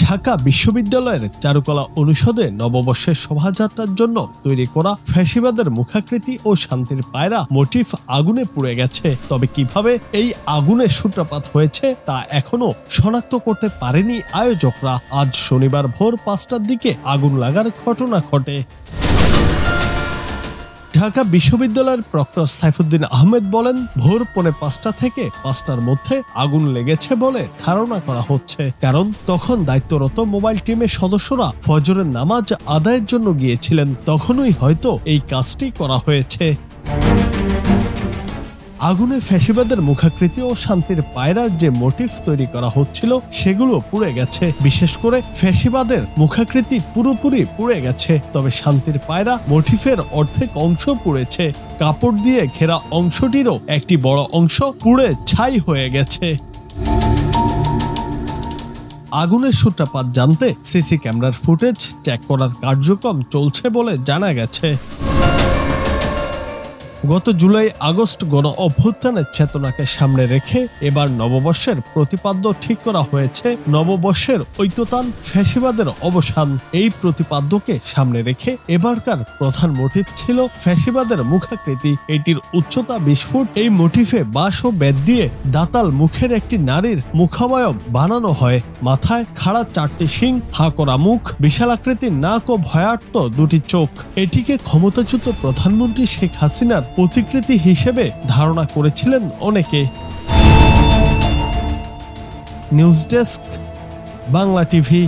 ঢাকা বিশ্ববিদ্যালয়ের চারুকলা অনুষদে নববর্ষের শোভাযাত্রার জন্য তৈরি করা ফ্যাসিবাদের মুখাকৃতি ও শান্তির পায়রা মোটিফ আগুনে পুড়ে গেছে। তবে কিভাবে এই আগুনের সূত্রপাত হয়েছে তা এখনো শনাক্ত করতে পারেনি আয়োজকরা। আজ শনিবার ভোর ৫টার দিকে আগুন লাগার ঘটনা ঘটে। ঢাকা বিশ্ববিদ্যালয়ের প্রক্টর সাইফুদ্দিন আহমেদ বলেন, ভোর 4:45 থেকে 5টার মধ্যে আগুন লেগেছে বলে ধারণা করা হচ্ছে, কারণ তখন দায়িত্বরত মোবাইল টিমের সদস্যরা ফজরের নামাজ আদায়ের জন্য গিয়েছিলেন। তখনই হয়তো এই কাজটি করা হয়েছে। আগুনে ফ্যাসিবাদের মুখাকৃতি ও শান্তির পায়রার যে মোটিফ তৈরি করা হচ্ছিল সেগুলো পুড়ে গেছে। বিশেষ করে ফ্যাসিবাদের মুখাকৃতি পুরোপুরি পুড়ে গেছে, তবে শান্তির পায়রা মোটিফের অর্ধেক অংশ পুড়েছে। কাপড় দিয়ে ঘেরা অংশটিরও একটি বড় অংশ পুড়ে ছাই হয়ে গেছে। আগুনের সূত্রপাত জানতে সিসি ক্যামেরার ফুটেজ চেক করার কার্যক্রম চলছে বলে জানা গেছে। গত জুলাই আগস্ট গণ অভ্যুত্থানের চেতনাকে সামনে রেখে এবার নববর্ষের প্রতিপাদ্য ঠিক করা হয়েছে। নববর্ষের ঐক্যতান ফ্যাসিবাদের অবসান। এই প্রতিপাদ্যকে সামনে রেখে এবারকার প্রধান মোটিভ ছিল ফ্যাসিবাদের মুখাকৃতি। এটির উচ্চতা 20 ফুট। এই মোটিফে বাঁশ ও বেত দিয়ে দাতাল মুখের একটি নারীর মুখাবয়ব বানানো হয়। মাথায় খাড়া 4টি শিং, হাঁ করা মুখ, বিশালাকৃতির নাক ও ভয়ার্ত 2টি চোখ। এটিকে ক্ষমতাচ্যুত প্রধানমন্ত্রী শেখ হাসিনার প্রতিকৃতি হিসেবে ধারণা করেছিলেন অনেকে। News desk, Bangla TV.